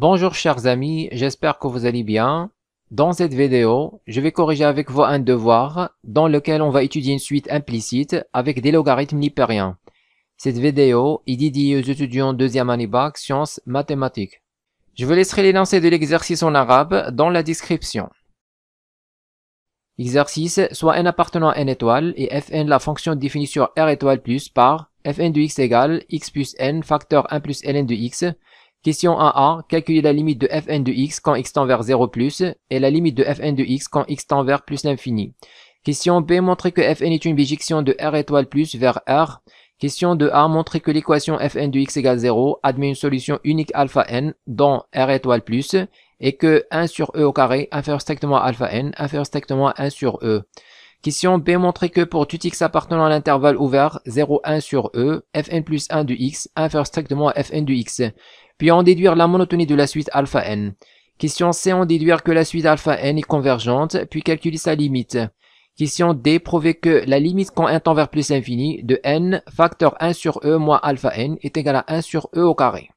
Bonjour chers amis, j'espère que vous allez bien. Dans cette vidéo, je vais corriger avec vous un devoir dans lequel on va étudier une suite implicite avec des logarithmes lippériens. Cette vidéo est dédiée aux étudiants deuxième année bac sciences mathématiques. Je vous laisserai l'énoncé de l'exercice en arabe dans la description. Exercice, soit n appartenant à n étoile et fn la fonction définie sur r étoile plus par fn de x égale x plus n facteur 1 plus ln de x. Question 1a, calculer la limite de fn de x quand x tend vers 0 plus et la limite de fn de x quand x tend vers plus l'infini. Question b, montrer que fn est une bijection de r étoile plus vers r. Question 2a, montrer que l'équation fn de x égale 0 admet une solution unique alpha n dans r étoile plus et que 1 sur e au carré inférieur strictement à alpha n inférieur strictement à 1 sur e. Question b, montrer que pour tout x appartenant à l'intervalle ouvert 0, 1 sur e, fn plus 1 de x inférieur strictement à fn de x. Puis en déduire la monotonie de la suite alpha n. Question c, en déduire que la suite alpha n est convergente, puis calculer sa limite. Question d, prouver que la limite quand n tend vers plus l'infini de n facteur 1 sur e moins alpha n est égale à 1 sur e au carré.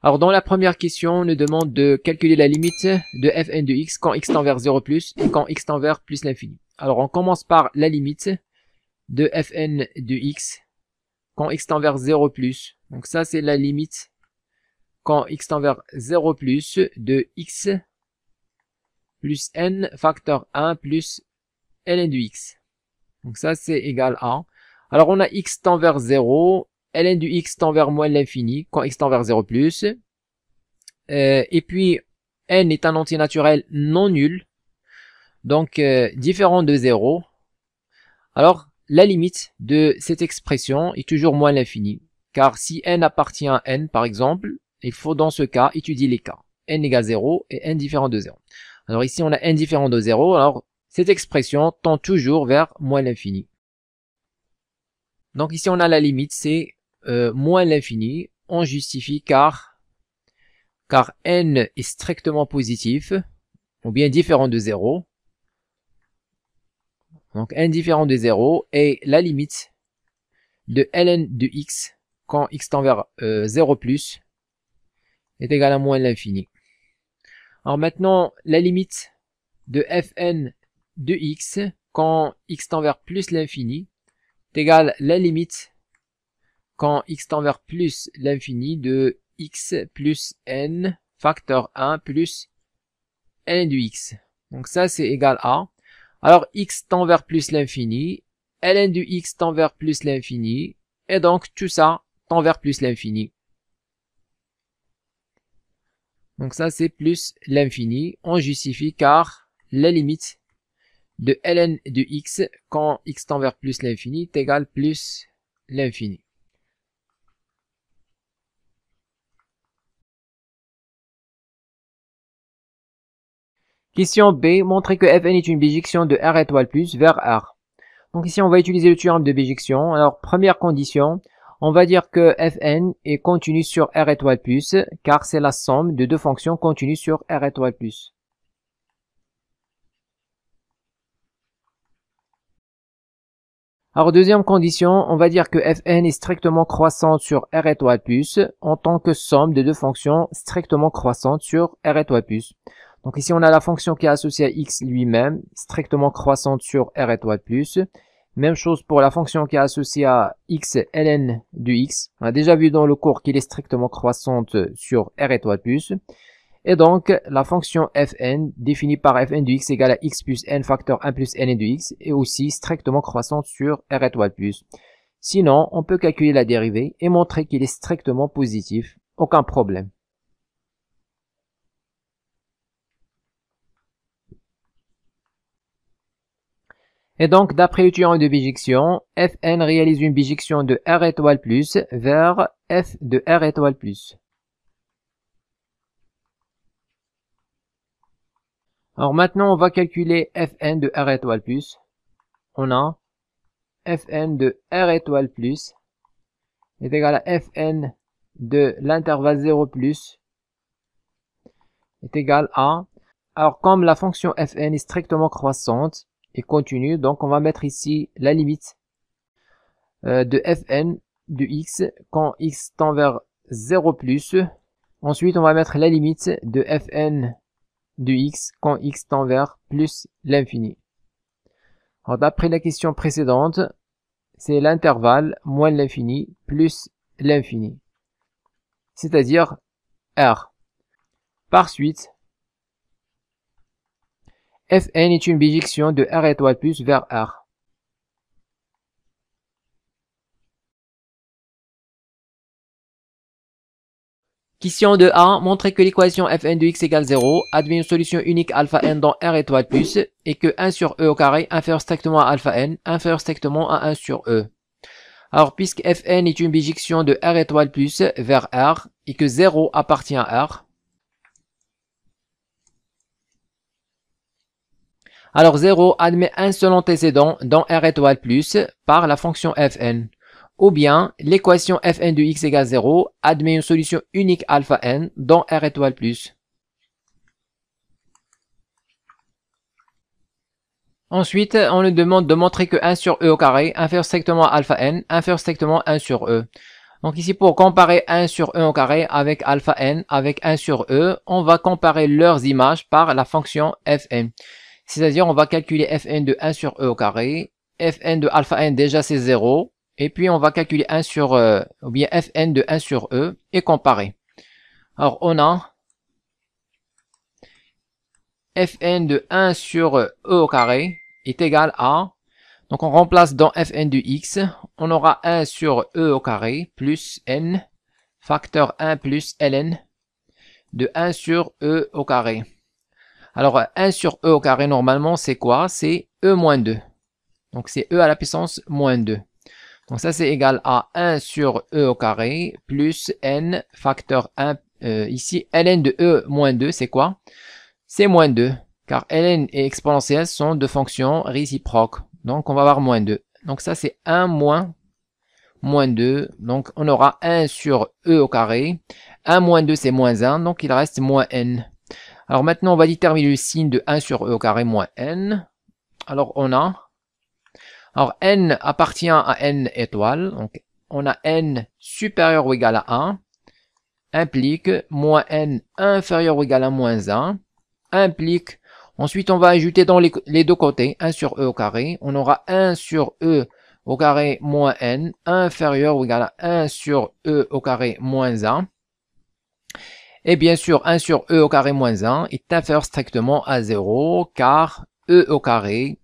Alors dans la première question, on nous demande de calculer la limite de fn de x quand x tend vers 0 plus et quand x tend vers plus l'infini. Alors on commence par la limite de fn de x quand x tend vers 0 plus. Donc ça c'est la limite quand x tend vers 0 plus de x plus n facteur 1 plus ln de x. Donc ça c'est égal à. Alors on a x tend vers 0, ln de x tend vers moins l'infini quand x tend vers 0 plus. Et puis n est un entier naturel non nul, donc différent de 0. Alors la limite de cette expression est toujours moins l'infini, car si n appartient à n par exemple, il faut dans ce cas étudier les cas. N égale 0 et n différent de 0. Alors ici on a n différent de 0, alors cette expression tend toujours vers moins l'infini. Donc ici on a la limite, c'est moins l'infini. On justifie car n est strictement positif, ou bien différent de 0. Donc n différent de 0 est la limite de ln de x quand x tend vers 0 plus est égal à moins l'infini. Alors maintenant, la limite de fn de x quand x tend vers plus l'infini est égal à la limite quand x tend vers plus l'infini de x plus n facteur 1 plus ln de x. Donc ça c'est égal à. Alors x tend vers plus l'infini, ln de x tend vers plus l'infini, et donc tout ça tend vers plus l'infini. Donc ça c'est plus l'infini. On justifie car la limite de ln de x quand x tend vers plus l'infini est égal plus l'infini. Question B, montrer que fn est une bijection de r étoile plus vers r. Donc ici on va utiliser le théorème de bijection. Alors première condition, on va dire que fn est continu sur r étoile plus, car c'est la somme de deux fonctions continues sur r étoile plus. Alors deuxième condition, on va dire que fn est strictement croissante sur r étoile plus en tant que somme de deux fonctions strictement croissantes sur r étoile plus. Donc ici on a la fonction qui est associée à x lui-même, strictement croissante sur r étoile plus. Même chose pour la fonction qui est associée à x ln de x. On a déjà vu dans le cours qu'il est strictement croissante sur r étoile plus. Et donc, la fonction fn, définie par fn de x égale à x plus n facteur 1 plus ln de x, est aussi strictement croissante sur r étoile plus. Sinon, on peut calculer la dérivée et montrer qu'il est strictement positif. Aucun problème. Et donc, d'après le théorème de bijection, fn réalise une bijection de r étoile plus vers f de r étoile plus. Alors maintenant, on va calculer fn de r étoile plus. On a fn de r étoile plus est égal à fn de l'intervalle 0 plus est égal à. Alors comme la fonction fn est strictement croissante et continue, donc on va mettre ici la limite de fn de x quand x tend vers 0 plus Ensuite, on va mettre la limite de fn de x quand x tend vers plus l'infini. Alors, d'après la question précédente, c'est l'intervalle moins l'infini plus l'infini, c'est-à-dire r. Par suite, fn est une bijection de r étoile plus vers r. Question de A, montrer que l'équation fn de x égale 0 admet une solution unique alpha n dans R étoile plus et que 1 sur E au carré inférieur strictement à alpha n inférieur strictement à 1 sur E. Alors, puisque fn est une bijection de R étoile plus vers R et que 0 appartient à R, alors 0 admet un seul antécédent dans R étoile plus par la fonction fn. Ou bien, l'équation fn de x égale 0 admet une solution unique alpha n dans R étoile plus. Ensuite, on nous demande de montrer que 1 sur E au carré inférieur strictement à alpha n inférieur strictement à 1 sur E. Donc ici, pour comparer 1 sur E au carré avec alpha n avec 1 sur E, on va comparer leurs images par la fonction fn. C'est-à-dire, on va calculer fn de 1 sur E au carré, fn de alpha n déjà c'est 0, et puis on va calculer 1 sur ou bien fn de 1 sur E et comparer. Alors on a fn de 1 sur E au carré est égal à, donc on remplace dans fn de x, on aura 1 sur E au carré plus n facteur 1 plus ln de 1 sur E au carré. Alors 1 sur E au carré normalement c'est quoi? C'est E moins 2. Donc c'est E à la puissance moins 2. Donc ça c'est égal à 1 sur E au carré plus n facteur 1. Ici ln de E moins 2 c'est quoi? C'est moins 2. Car ln et exponentielle sont deux fonctions réciproques. Donc on va avoir moins 2. Donc ça c'est 1 moins 2. Donc on aura 1 sur E au carré. 1 moins 2 c'est moins 1. Donc il reste moins n. Alors maintenant on va déterminer le signe de 1 sur E au carré moins n. Alors on a... Alors, n appartient à n étoile. Donc, on a n supérieur ou égal à 1, implique moins n inférieur ou égal à moins 1, implique, ensuite on va ajouter dans les deux côtés, 1 sur E au carré. On aura 1 sur E au carré moins n inférieur ou égal à 1 sur E au carré moins 1. Et bien sûr, 1 sur E au carré moins 1 est inférieur strictement à 0, car E au carré,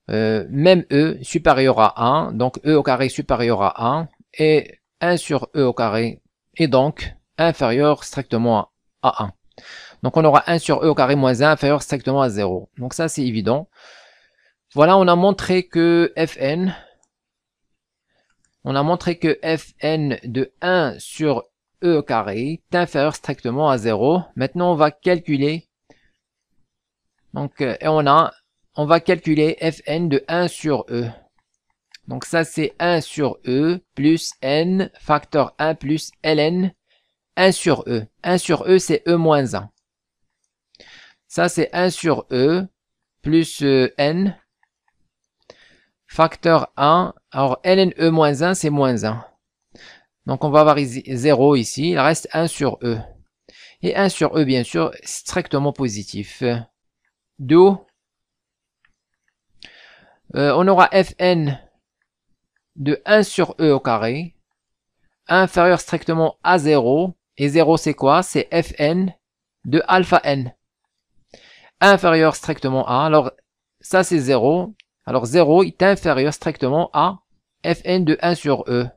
même E supérieur à 1, donc E au carré supérieur à 1, et 1 sur E au carré est donc inférieur strictement à 1. Donc on aura 1 sur E au carré moins 1 inférieur strictement à 0. Donc ça c'est évident. Voilà, on a montré que fn de 1 sur E au carré est inférieur strictement à 0. Maintenant on va calculer, donc on va calculer fn de 1 sur E. Donc ça c'est 1 sur E plus n facteur 1 plus ln 1 sur E. 1 sur E c'est E moins 1. Ça c'est 1 sur E plus n facteur 1. Alors ln E moins 1 c'est moins 1. Donc on va avoir 0 ici. Il reste 1 sur E. Et 1 sur E bien sûr strictement positif. D'où on aura fn de 1 sur E au carré inférieur strictement à 0. Et 0 c'est quoi? C'est fn de alpha n. Inférieur strictement à, alors ça c'est 0. Alors 0 est inférieur strictement à fn de 1 sur E.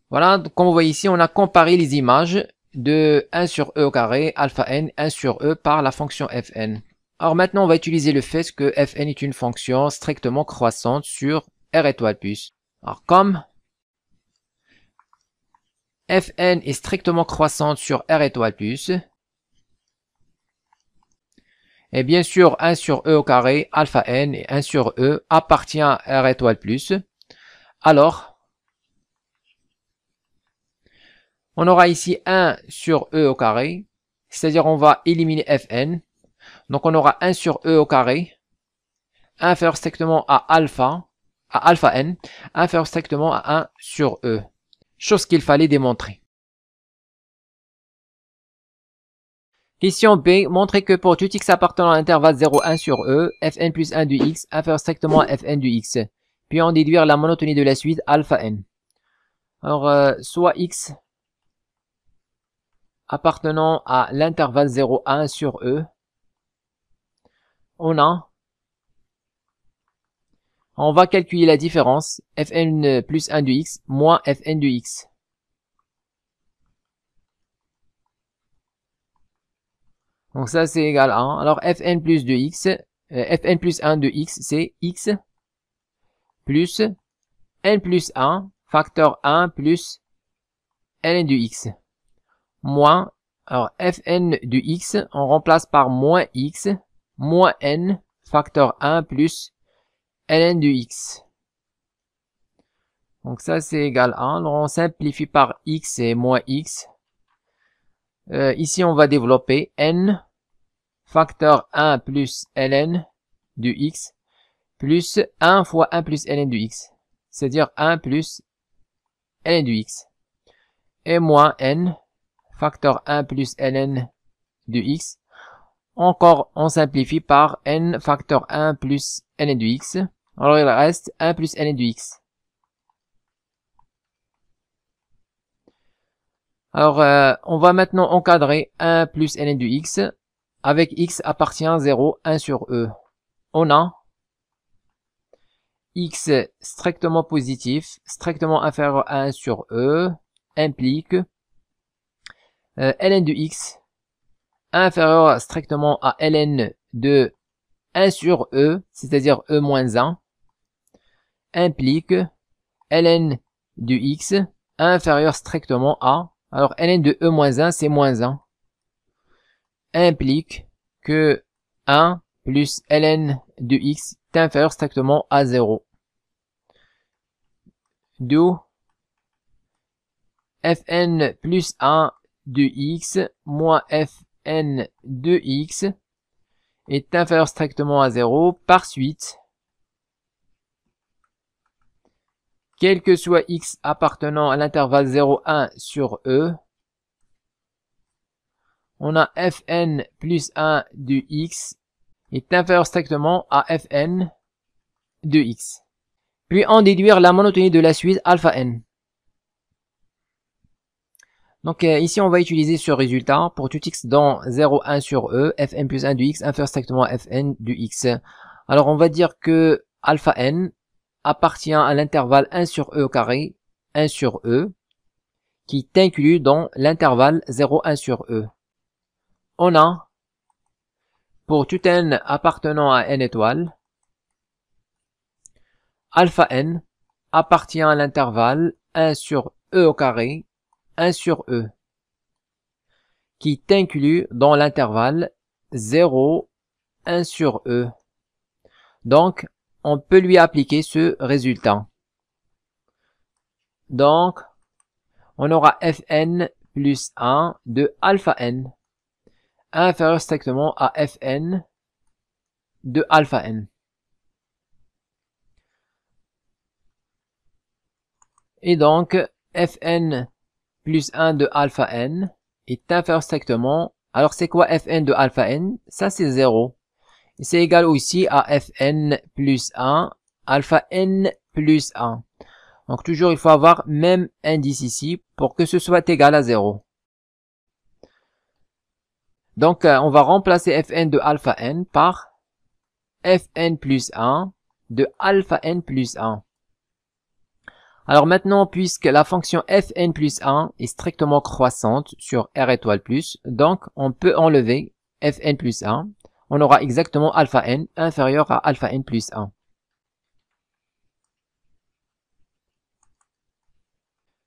Voilà, donc comme vous voyez ici, on a comparé les images de 1 sur E au carré, alpha n, 1 sur E par la fonction fn. Alors maintenant, on va utiliser le fait que fn est une fonction strictement croissante sur R étoile plus. Alors comme fn est strictement croissante sur R étoile plus, et bien sûr 1 sur E au carré, alpha n et 1 sur E appartient à R étoile plus, alors on aura ici 1 sur E au carré, c'est-à-dire on va éliminer fn. Donc on aura 1 sur E au carré, inférieur strictement à alpha. à alpha n inférieur strictement à 1 sur E. Chose qu'il fallait démontrer. Question B. Montrer que pour tout x appartenant à l'intervalle 0, 1 sur E, fn plus 1 de x inférieur strictement à fn de x. Puis en déduire la monotonie de la suite alpha n. Alors, soit x appartenant à l'intervalle 0, 1 sur E, on va calculer la différence fn plus 1 de x moins fn de x. Donc ça c'est égal à 1. Alors fn plus 1 de x c'est x plus n plus 1 facteur 1 plus ln de x moins, alors fn de x on remplace par moins x moins n facteur 1 plus ln de x. Donc ça c'est égal à 1. Alors on simplifie par x et moins x. Ici on va développer n facteur 1 plus ln de x plus 1 fois 1 plus ln de x, c'est-à-dire 1 plus ln de x, et moins n facteur 1 plus ln de x. Encore on simplifie par n facteur 1 plus ln de x. Alors il reste 1 plus ln de x. Alors on va maintenant encadrer 1 plus ln de x avec x appartient à 0, 1 sur E. On a x strictement positif, strictement inférieur à 1 sur E, implique ln de x inférieur strictement à ln de 1 sur E, c'est-à-dire E moins 1, implique ln de x inférieur strictement à, alors ln de E moins 1 c'est moins 1, implique que 1 plus ln de x est inférieur strictement à 0. D'où fn plus 1 de x moins fn de x est inférieur strictement à 0. Par suite, quel que soit x appartenant à l'intervalle 0, 1 sur E, on a fn plus 1 de x est inférieur strictement à fn de x. Puis en déduire la monotonie de la suite alpha n. Donc ici on va utiliser ce résultat pour tout x dans 0, 1 sur E, fn plus 1 de x inférieur strictement à fn de x. Alors on va dire que alpha n appartient à l'intervalle 1 sur E au carré, 1 sur E, qui est inclus dans l'intervalle 0, 1 sur E. On a, pour tout n appartenant à n étoile, alpha n appartient à l'intervalle 1 sur E au carré, 1 sur E, qui est inclus dans l'intervalle 0, 1 sur E. Donc, on peut lui appliquer ce résultat. Donc, on aura fn plus 1 de alpha n inférieur strictement à fn de alpha n. Et donc, fn plus 1 de alpha n est inférieur strictement. Alors, c'est quoi fn de alpha n? Ça, c'est 0. Et c'est égal aussi à fn plus 1, alpha n plus 1. Donc, toujours, il faut avoir même indice ici pour que ce soit égal à 0. Donc, on va remplacer fn de alpha n par fn plus 1 de alpha n plus 1. Alors maintenant, puisque la fonction fn plus 1 est strictement croissante sur r étoile plus, donc on peut enlever fn plus 1. On aura exactement alpha n inférieur à alpha n plus 1.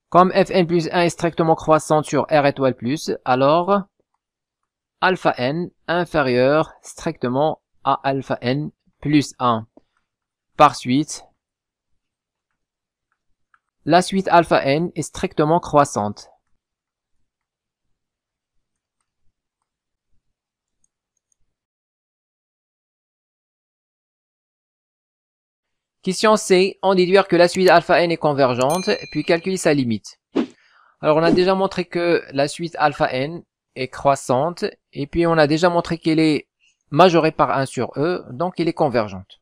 Comme fn plus 1 est strictement croissante sur r étoile plus, alors alpha n inférieur strictement à alpha n plus 1. Par suite, la suite alpha n est strictement croissante. Question C, en déduire que la suite alpha n est convergente, puis calculer sa limite. Alors on a déjà montré que la suite alpha n est croissante, et puis on a déjà montré qu'elle est majorée par 1 sur e, donc elle est convergente.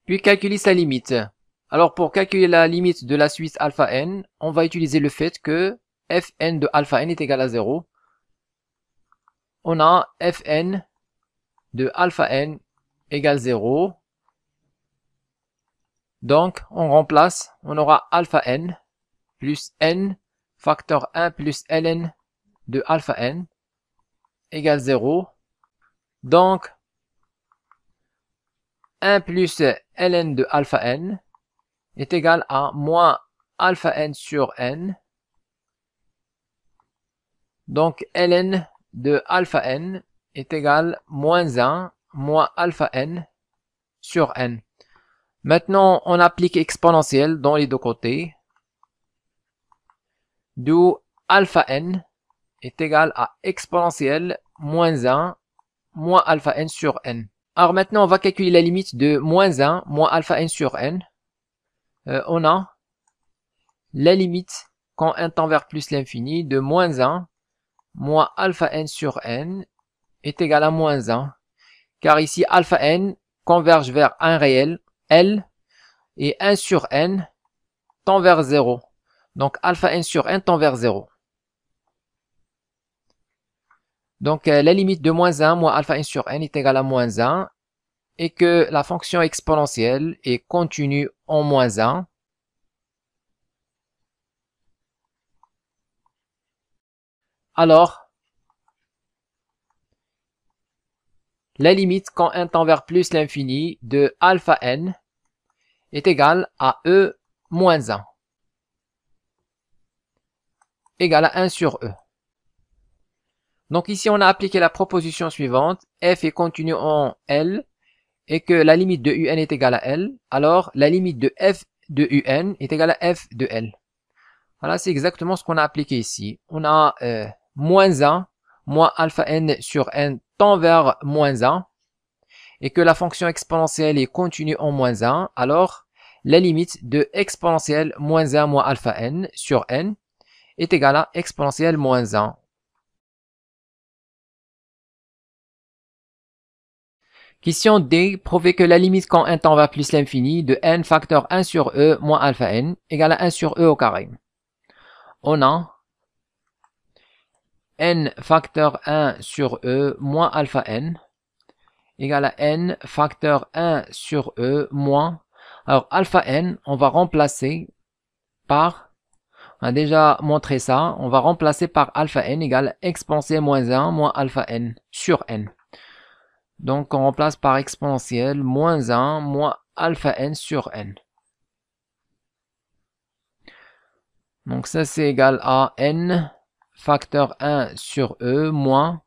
Puis calculer sa limite. Alors pour calculer la limite de la suite alpha n, on va utiliser le fait que fn de alpha n est égal à 0. On a fn de alpha n égale 0. Donc on remplace, on aura alpha n plus n facteur 1 plus ln de alpha n égale 0. Donc 1 plus ln de alpha n est égal à moins alpha n sur n. Donc ln de alpha n est égal à moins 1 moins alpha n sur n. Maintenant, on applique exponentielle dans les deux côtés. D'où alpha n est égal à exponentielle moins 1 moins alpha n sur n. Alors maintenant, on va calculer la limite de moins 1 moins alpha n sur n. On a la limite quand n tend vers plus l'infini de moins 1 moins alpha n sur n est égal à moins 1. Car ici, alpha n converge vers un réel, L, et 1 sur n tend vers 0. Donc alpha n sur n tend vers 0. Donc la limite de moins 1 moins alpha n sur n est égale à moins 1 et que la fonction exponentielle est continue en moins 1. Alors, la limite quand n tend vers plus l'infini de alpha n est égale à e moins 1 égale à 1 sur e. Donc ici on a appliqué la proposition suivante, f est continu en L et que la limite de un est égale à L, alors la limite de f de un est égale à f de L. Voilà, c'est exactement ce qu'on a appliqué ici. On a moins 1 moins alpha n sur n tend vers moins 1 et que la fonction exponentielle est continue en moins 1, alors la limite de exponentielle moins 1 moins alpha n sur n est égale à exponentielle moins 1. Question D, prouvez que la limite quand n tend vers plus l'infini de n facteur 1 sur e moins alpha n égale à 1 sur e au carré. On a n facteur 1 sur e moins alpha n égale à n facteur 1 sur e moins, alors alpha n, on va remplacer par, on a déjà montré ça, on va remplacer par alpha n égale exponentielle moins 1 moins alpha n sur n. Donc on remplace par exponentielle moins 1 moins alpha n sur n. Donc ça c'est égal à n facteur 1 sur e moins,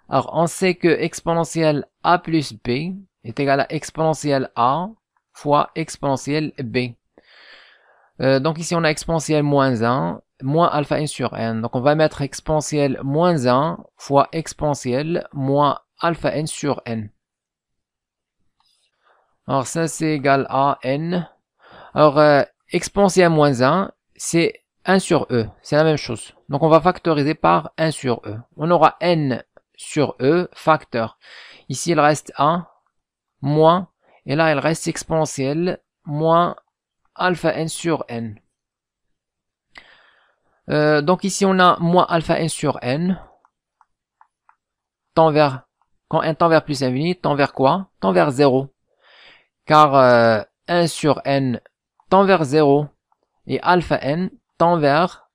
alors on sait que exponentielle a plus b est égal à exponentielle a fois exponentielle b. Donc ici on a exponentielle moins 1 moins alpha n sur n. Donc on va mettre exponentielle moins 1 fois exponentielle moins alpha n sur n. Alors ça c'est égal à n. Alors exponentielle moins 1 c'est 1 sur e, c'est la même chose. Donc on va factoriser par 1 sur e. On aura n sur e facteur. Ici il reste 1 moins, et là il reste exponentielle moins alpha n sur n. Donc ici on a moins alpha n sur n tend vers, quand n tend vers plus l'infini, tend vers quoi? Tend vers 0. Car 1 sur n tend vers 0 et alpha n tend vers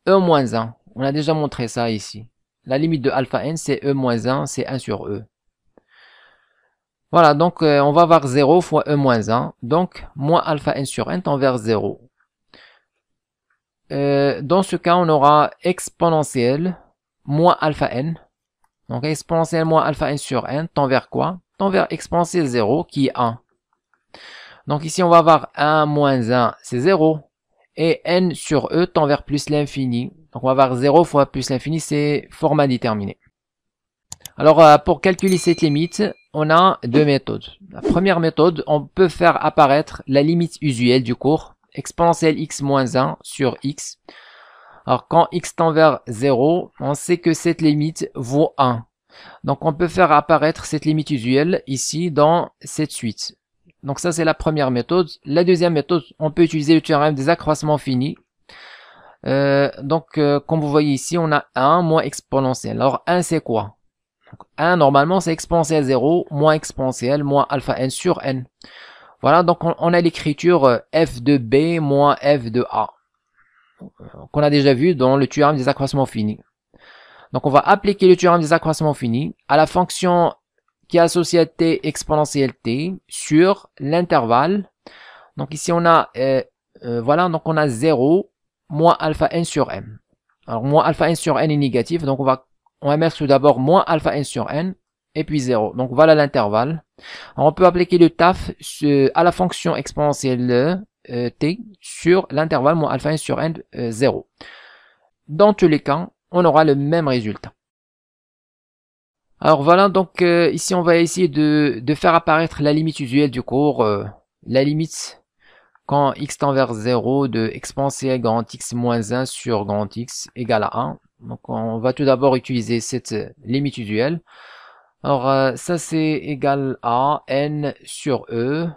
e moins 1. On a déjà montré ça ici. La limite de alpha n c'est e moins 1, c'est 1 sur e. Voilà, donc on va avoir 0 fois e moins 1. Donc moins alpha n sur n tend vers 0. Dans ce cas, on aura exponentielle moins alpha n. Donc exponentielle moins alpha n sur n tend vers quoi? Tend vers exponentielle 0 qui est 1. Donc ici on va avoir 1 moins 1 c'est 0. Et n sur e tend vers plus l'infini. Donc on va avoir 0 fois plus l'infini, c'est format déterminé. Alors, pour calculer cette limite, on a deux méthodes. La première méthode, on peut faire apparaître la limite usuelle du cours, exponentielle x moins 1 sur x. Alors, quand x tend vers 0, on sait que cette limite vaut 1. Donc, on peut faire apparaître cette limite usuelle ici dans cette suite. Donc, ça, c'est la première méthode. La deuxième méthode, on peut utiliser le théorème des accroissements finis. Comme vous voyez ici, on a 1 moins exponentielle. Alors, 1, c'est quoi? 1, normalement, c'est exponentielle 0 moins exponentielle moins alpha n sur n. Voilà, donc on a l'écriture f de b moins f de a, qu'on a déjà vu dans le théorème des accroissements finis. Donc, on va appliquer le théorème des accroissements finis à la fonction qui est associée à t exponentielle t sur l'intervalle. Donc, ici, on a, voilà, donc on a 0 moins alpha n sur m. Alors, moins alpha n sur n est négatif, donc on va mettre tout d'abord moins alpha n sur n, et puis 0. Donc, voilà l'intervalle. On peut appliquer le taf à la fonction exponentielle t sur l'intervalle moins alpha n sur n 0. Dans tous les cas, on aura le même résultat. Alors voilà, donc ici on va essayer de faire apparaître la limite usuelle du cours, la limite quand x tend vers 0 de exponentielle grand x moins 1 sur grand x égale à 1. Donc on va tout d'abord utiliser cette limite usuelle. Alors ça c'est égal à n sur e.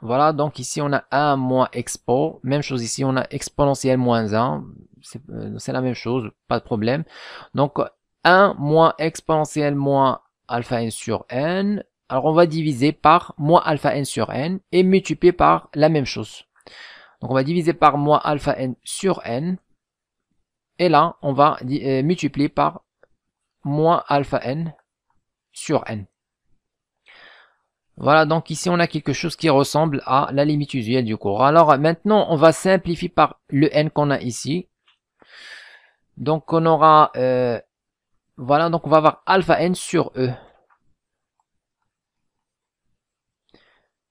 Voilà, donc ici on a 1 moins expo. Même chose ici, on a exponentielle moins 1. C'est la même chose, pas de problème. Donc 1 moins exponentielle moins alpha n sur n. Alors on va diviser par moins alpha n sur n et multiplier par la même chose. Donc on va diviser par moins alpha n sur n. Et là, on va multiplier par moins alpha n sur n. Voilà, donc ici on a quelque chose qui ressemble à la limite usuelle du cours. Alors maintenant, on va simplifier par le n qu'on a ici. Donc on aura, voilà, donc on va avoir alpha n sur e.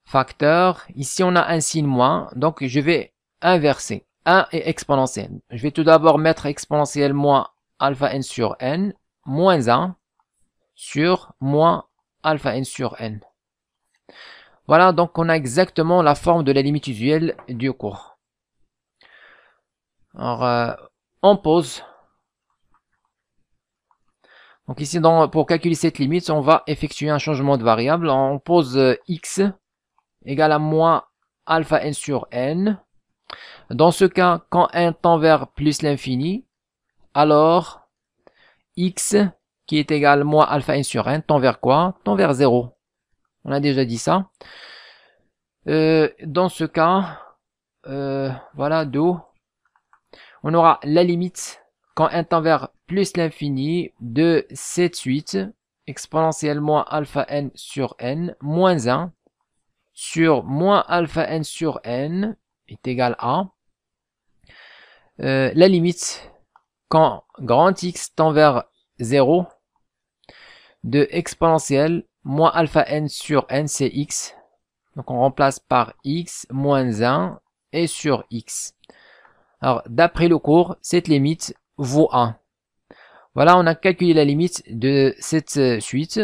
Facteur, ici on a un signe moins, donc je vais inverser. 1 est exponentielle. Je vais tout d'abord mettre exponentielle moins alpha n sur n, moins 1 sur moins alpha n sur n. Voilà, donc on a exactement la forme de la limite usuelle du cours. Alors, on pose. Donc ici, pour calculer cette limite, on va effectuer un changement de variable. On pose x égale à moins alpha n sur n. Dans ce cas, quand n tend vers plus l'infini, alors x qui est égal à moins alpha n sur n tend vers quoi? Tend vers 0. On a déjà dit ça. Dans ce cas, voilà, d'où on aura la limite quand n tend vers plus l'infini de cette suite exponentielle moins alpha n sur n moins 1 sur moins alpha n sur n est égal à la limite quand grand X tend vers 0 de exponentielle moins alpha n sur n, c'est x. Donc on remplace par x moins 1 et sur x. Alors d'après le cours, cette limite vaut 1. Voilà, on a calculé la limite de cette suite.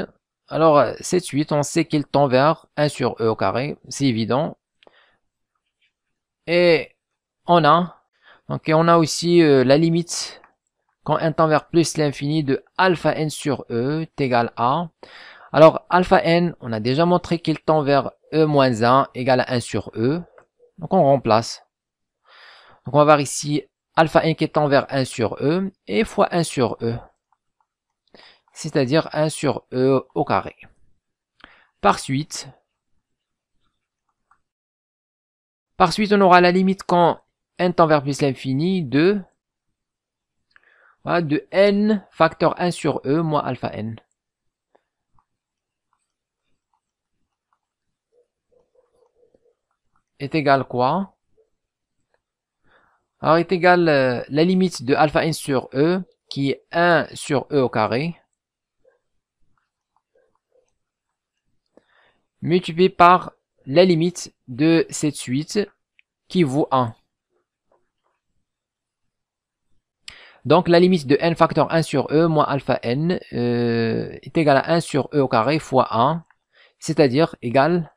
Alors cette suite, on sait qu'elle tend vers 1 sur e au carré, c'est évident. Et on a aussi la limite quand n tend vers plus l'infini de alpha n sur e est égal à. Alors alpha n, on a déjà montré qu'il tend vers e moins 1 égale à 1 sur e. Donc on remplace. Donc on va voir ici alpha n qui tend vers 1 sur e et fois 1 sur e. C'est-à-dire 1 sur e au carré. Par suite, on aura la limite quand n tend vers plus l'infini de, voilà, de n facteur 1 sur e moins alpha n. Est égal quoi? Alors est égal la limite de alpha n sur e qui est 1 sur e au carré multiplié par la limite de cette suite qui vaut 1. Donc la limite de n facteur 1 sur e moins alpha n est égale à 1 sur e au carré fois 1, c'est-à-dire égale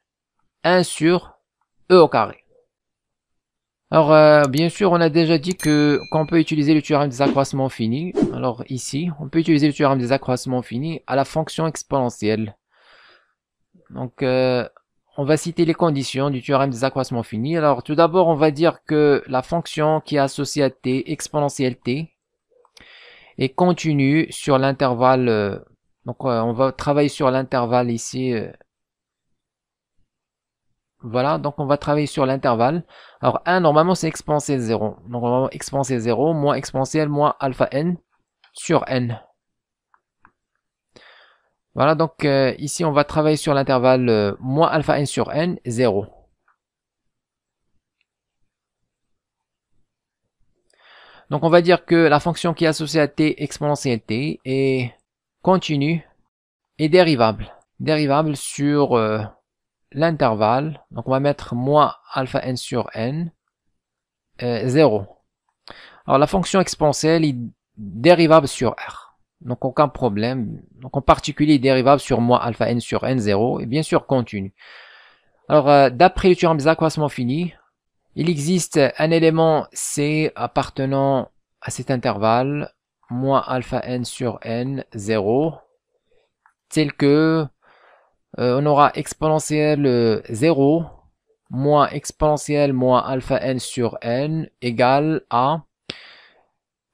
1 sur e au carré. Alors bien sûr on a déjà dit qu'on peut utiliser le théorème des accroissements finis. Alors ici on peut utiliser le théorème des accroissements finis à la fonction exponentielle. Donc on va citer les conditions du théorème des accroissements finis. Alors tout d'abord on va dire que la fonction qui est associée à t, exponentielle t, est continue sur l'intervalle. Donc on va travailler sur l'intervalle ici. Voilà, donc on va travailler sur l'intervalle. Alors 1 normalement c'est exponentielle 0. Donc normalement exponentielle 0 moins exponentielle moins alpha n sur n. Voilà, donc ici on va travailler sur l'intervalle moins alpha n sur n, 0. Donc on va dire que la fonction qui est associée à t exponentielle t est continue et dérivable. Dérivable sur l'intervalle. Donc on va mettre moins alpha n sur n, 0. Alors la fonction exponentielle est dérivable sur r. Donc aucun problème. Donc en particulier dérivable sur moins alpha n sur n, 0. Et bien sûr continue. Alors d'après le théorème des accroissements finis, il existe un élément c appartenant à cet intervalle, moins alpha n sur n, 0, tel que on aura exponentielle 0 moins exponentielle moins alpha n sur n égale à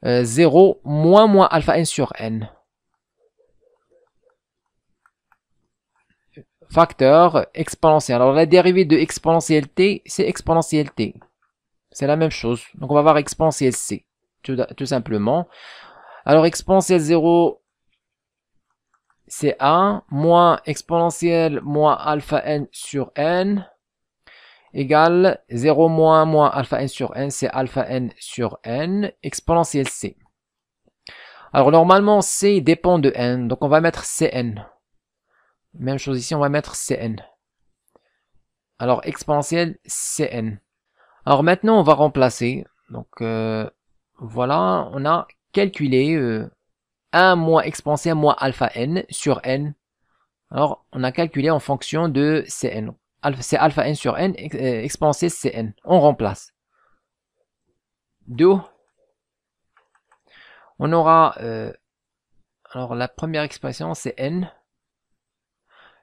0 moins alpha n sur n. Facteur exponentiel. Alors la dérivée de exponentielle t, c'est exponentielle t. C'est la même chose. Donc on va avoir exponentielle c, tout simplement. Alors exponentielle 0, c'est 1, moins exponentielle moins alpha n sur n, égale 0 moins alpha n sur n, c'est alpha n sur n, exponentielle c. Alors normalement, c dépend de n, donc on va mettre cn. Même chose ici, on va mettre cn. Alors exponentielle cn. Alors maintenant, on va remplacer. Donc voilà, on a calculé 1 moins exponentielle moins alpha n sur n. Alors on a calculé en fonction de cn. C'est alpha n sur n, exponentielle cn. On remplace. D'où on aura, alors la première expression c'est n,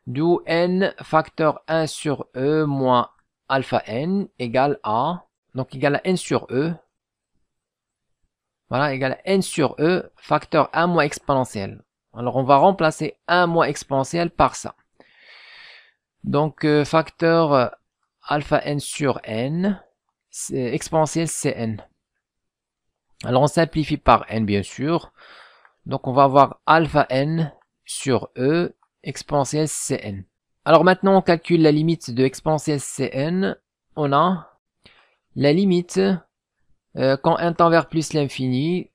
d'où n facteur 1 sur e moins alpha n égale à, donc égale à n sur e, voilà, égale à n sur e facteur 1 moins exponentielle. Alors on va remplacer 1 moins exponentielle par ça. Donc facteur alpha n sur n, exponentielle cn. Alors on simplifie par n bien sûr. Donc on va avoir alpha n sur e exponentielle cn. Alors maintenant on calcule la limite de exponentielle cn. On a la limite quand n tend vers plus l'infini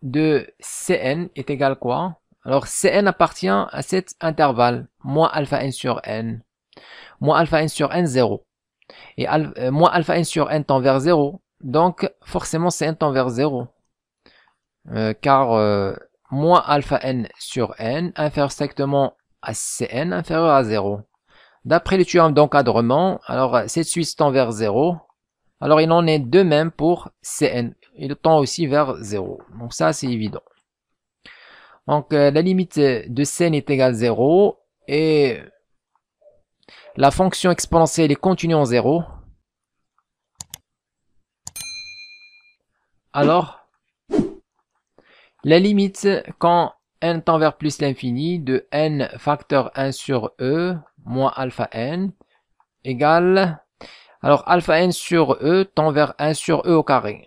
de cn est égal à quoi? Alors cn appartient à cet intervalle, moins alpha n sur n. Moins alpha n sur n, 0. Et moins alpha n sur n tend vers 0. Donc forcément cn tend vers 0. Car moins alpha n sur n inférieur strictement à cn inférieur à 0. D'après le théorème d'encadrement, alors cette suite tend vers 0. Alors il en est de même pour cn. Il tend aussi vers 0. Donc ça c'est évident. Donc la limite de cn est égale à 0 et la fonction exponentielle est continue en 0. Alors la limite quand n tend vers plus l'infini de n facteur 1 sur e moins alpha n égale, alors alpha n sur e tend vers 1 sur e au carré.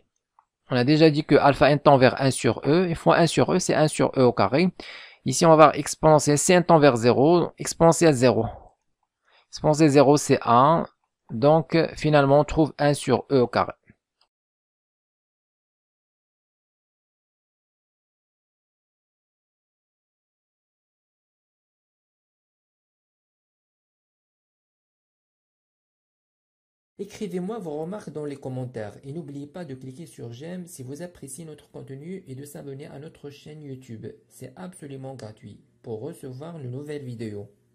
On a déjà dit que alpha n tend vers 1 sur e, et fois 1 sur e, c'est 1 sur e au carré. Ici, on va avoir exponentielle cn tend vers 0, exponentielle 0. Exponentielle 0, c'est 1. Donc, finalement, on trouve 1 sur e au carré. Écrivez-moi vos remarques dans les commentaires et n'oubliez pas de cliquer sur j'aime si vous appréciez notre contenu et de s'abonner à notre chaîne YouTube. C'est absolument gratuit pour recevoir de nouvelles vidéos.